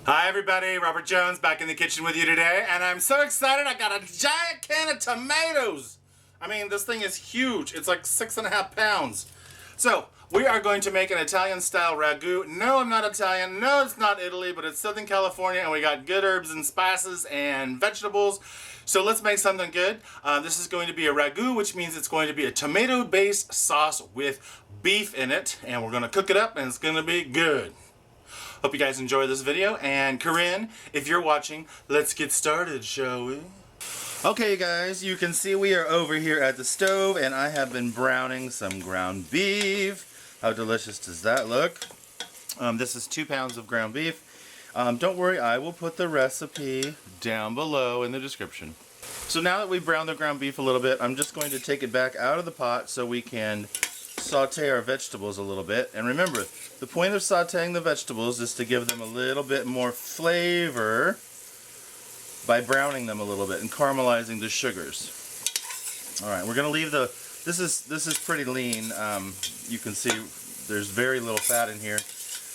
Hi everybody, Robert Jones back in the kitchen with you today, and I'm so excited I got a giant can of tomatoes. I mean, this thing is huge. It's like 6.5 pounds. So, we are going to make an Italian style ragu. No, I'm not Italian. No, it's not Italy, but it's Southern California, and we got good herbs and spices and vegetables. So let's make something good. This is going to be a ragu, which means it's going to be a tomato-based sauce with beef in it, and we're going to cook it up, and it's going to be good. Hope you guys enjoy this video, and Corinne, if you're watching, let's get started, shall we? Okay guys, you can see we are over here at the stove, and I have been browning some ground beef. How delicious does that look? This is 2 pounds of ground beef. Don't worry, I will put the recipe down below in the description. So now that we've browned the ground beef a little bit, I'm just going to take it back out of the pot so we can saute our vegetables a little bit. And remember, the point of sauteing the vegetables is to give them a little bit more flavor by browning them a little bit and caramelizing the sugars. Alright, we're going to leave the, this is pretty lean. You can see there's very little fat in here.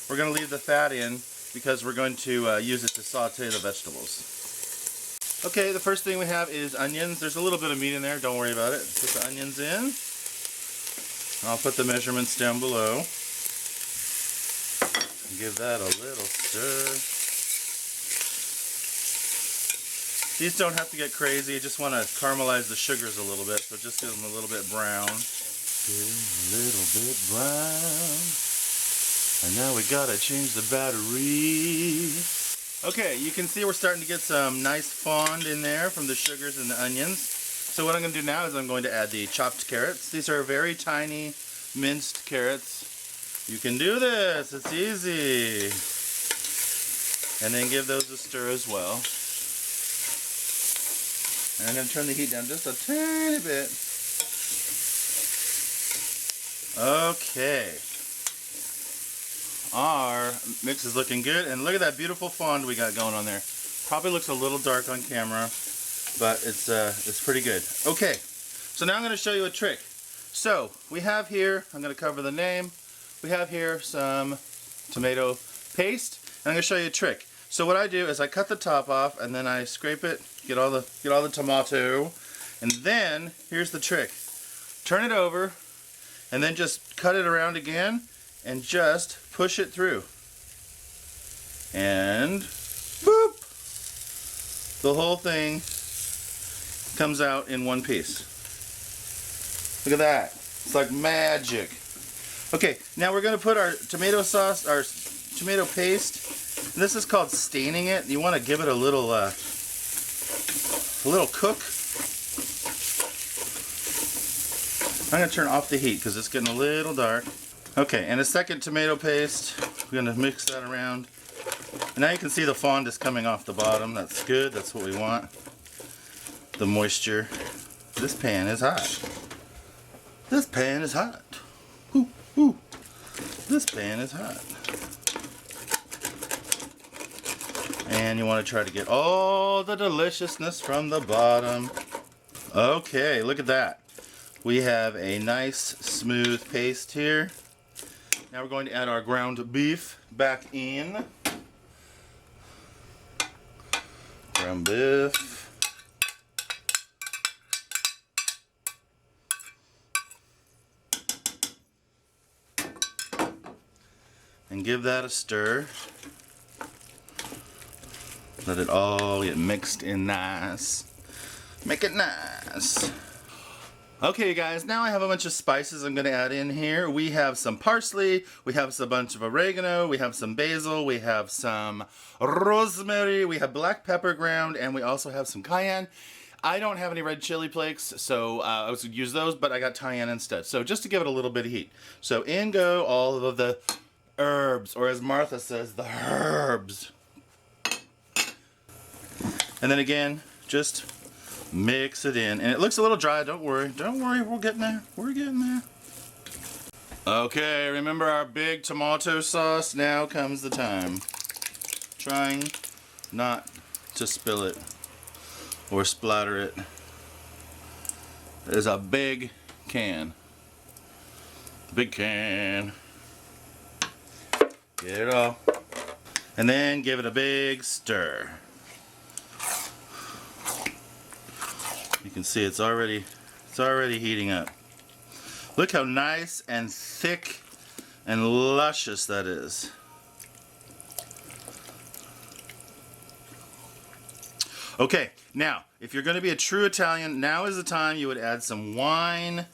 We're going to leave the fat in because we're going to use it to saute the vegetables. Okay, the first thing we have is onions. There's a little bit of meat in there, don't worry about it. Put the onions in. I'll put the measurements down below. Give that a little stir. These don't have to get crazy. You just want to caramelize the sugars a little bit, so just give them a little bit brown. Get a little bit brown. And now we gotta change the battery. Okay, you can see we're starting to get some nice fond in there from the sugars and the onions. So what I'm going to do now is I'm going to add the chopped carrots. These are very tiny minced carrots. You can do this, it's easy. And then give those a stir as well. And I'm going to turn the heat down just a tiny bit. Okay. Our mix is looking good, and look at that beautiful fond we got going on there. Probably looks a little dark on camera, but it's pretty good. Okay, so now I'm going to show you a trick. So we have here, I'm going to cover the name, we have here some tomato paste, and I'm going to show you a trick. So what I do is I cut the top off, and then I scrape it, get all the tomato, and then here's the trick. Turn it over, and then just cut it around again, and just push it through. And boop! The whole thing comes out in one piece. Look at that. It's like magic. Okay, now we're going to put our tomato sauce, our tomato paste. And this is called staining it. You want to give it a little cook. I'm going to turn off the heat because it's getting a little dark. Okay, and a second tomato paste. We're going to mix that around. And now you can see the fond is coming off the bottom. That's good. That's what we want. The moisture. This pan is hot. This pan is hot. Ooh, ooh. This pan is hot. And you want to try to get all the deliciousness from the bottom. Okay, look at that. We have a nice smooth paste here. Now we're going to add our ground beef back in. Ground beef. And give that a stir. Let it all get mixed in nice. Make it nice. Okay, you guys, now I have a bunch of spices I'm going to add in here. We have some parsley, we have a bunch of oregano, we have some basil, we have some rosemary, we have black pepper ground, and we also have some cayenne. I don't have any red chili flakes, so I was going to use those, but I got cayenne instead. So just to give it a little bit of heat. So in go all of the herbs, or as Martha says, the herbs. And then again, just mix it in. And it looks a little dry, don't worry. Don't worry, we're getting there. We're getting there. Okay, remember our big tomato sauce? Now comes the time. Trying not to spill it or splatter it. There's a big can. Big can. Get it all. And then give it a big stir. You can see it's already heating up. Look how nice and thick and luscious that is. Okay, now, if you're going to be a true Italian, now is the time you would add some wine,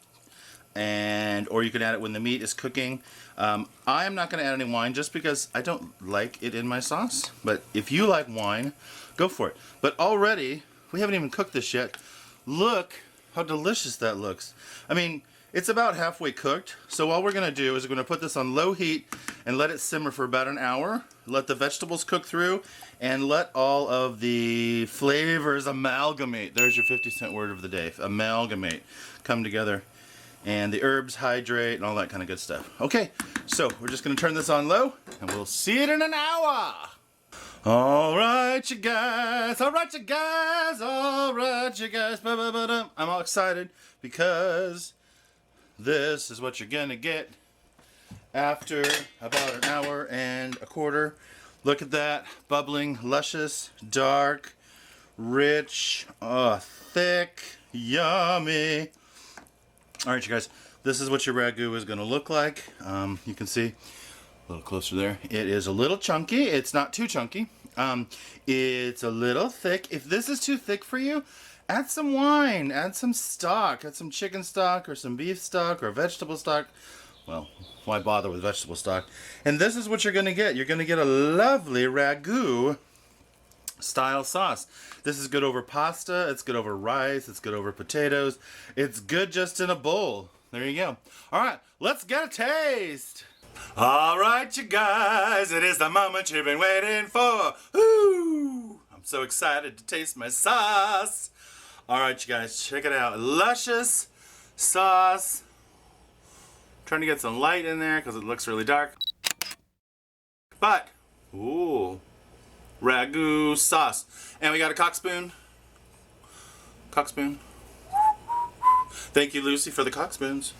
or you can add it when the meat is cooking. I am not going to add any wine just because I don't like it in my sauce. But if you like wine, go for it. But already, we haven't even cooked this yet. Look how delicious that looks. I mean, it's about halfway cooked. So all we're going to do is we're going to put this on low heat and let it simmer for about an hour. Let the vegetables cook through and let all of the flavors amalgamate. There's your 50-cent word of the day. Amalgamate. Come together. And the herbs hydrate and all that kind of good stuff. Okay, so we're just going to turn this on low and we'll see it in an hour. All right, you guys. All right, you guys. All right, you guys. I'm all excited because this is what you're going to get after about an hour and a quarter. Look at that. Bubbling, luscious, dark, rich, thick, yummy. All right, you guys. This is what your ragu is going to look like. You can see a little closer there. It is a little chunky. It's not too chunky. It's a little thick. If this is too thick for you, add some wine, add some stock, add some chicken stock or some beef stock or vegetable stock. Well, why bother with vegetable stock? And this is what you're going to get. You're going to get a lovely ragu style sauce. This is good over pasta, it's good over rice, it's good over potatoes. It's good just in a bowl. There you go. All right, let's get a taste. All right, you guys, it is the moment you've been waiting for. Ooh, I'm so excited to taste my sauce. All right, you guys, check it out. Luscious sauce. Trying to get some light in there because it looks really dark. But, ooh, ragu sauce. And we got a cock spoon. Cock spoon. Thank you, Lucy, for the cock spoons.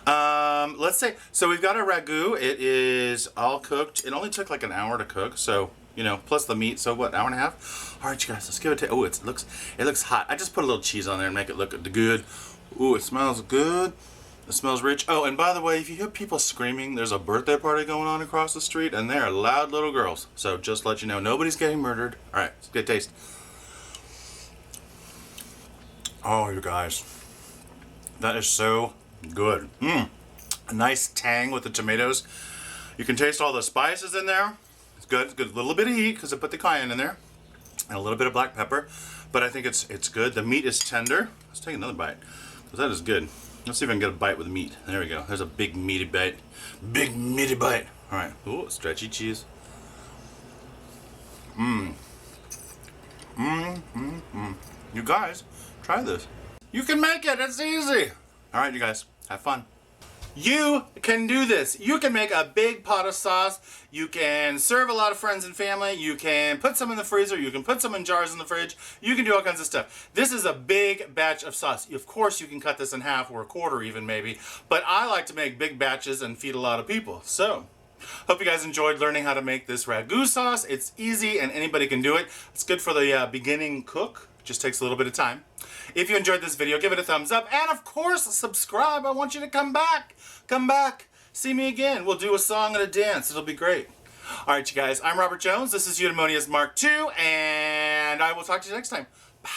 Let's say, so we've got our ragu. It is all cooked. It only took like an hour to cook, so, you know, plus the meat, so what, hour and a half? All right, you guys, let's give it a taste. Oh, it looks hot. I just put a little cheese on there and make it look good. Ooh, it smells good. It smells rich. Oh, and by the way, if you hear people screaming, there's a birthday party going on across the street, and they're loud little girls. So just to let you know, nobody's getting murdered. All right, let's get a taste. Oh, you guys, that is so good. A nice tang with the tomatoes. You can taste all the spices in there. It's good. It's good. A little bit of heat because I put the cayenne in there, and a little bit of black pepper. But I think it's good. The meat is tender. Let's take another bite because that is good. Let's see if I can get a bite with meat. There we go. There's a big meaty bite. Big meaty bite. All right. Ooh, stretchy cheese. You guys, try this. You can make it. It's easy. All right, you guys, have fun. You can do this. You can make a big pot of sauce. You can serve a lot of friends and family. You can put some in the freezer. You can put some in jars in the fridge. You can do all kinds of stuff. This is a big batch of sauce. Of course, you can cut this in half or a quarter even maybe. But I like to make big batches and feed a lot of people. So, hope you guys enjoyed learning how to make this ragu sauce. It's easy and anybody can do it. It's good for the beginning cook. Just takes a little bit of time. If you enjoyed this video, give it a thumbs up. And of course, subscribe. I want you to come back. Come back. See me again. We'll do a song and a dance. It'll be great. All right, you guys. I'm Robert Jones. This is EudaemoniusMarkII. And I will talk to you next time. Bye.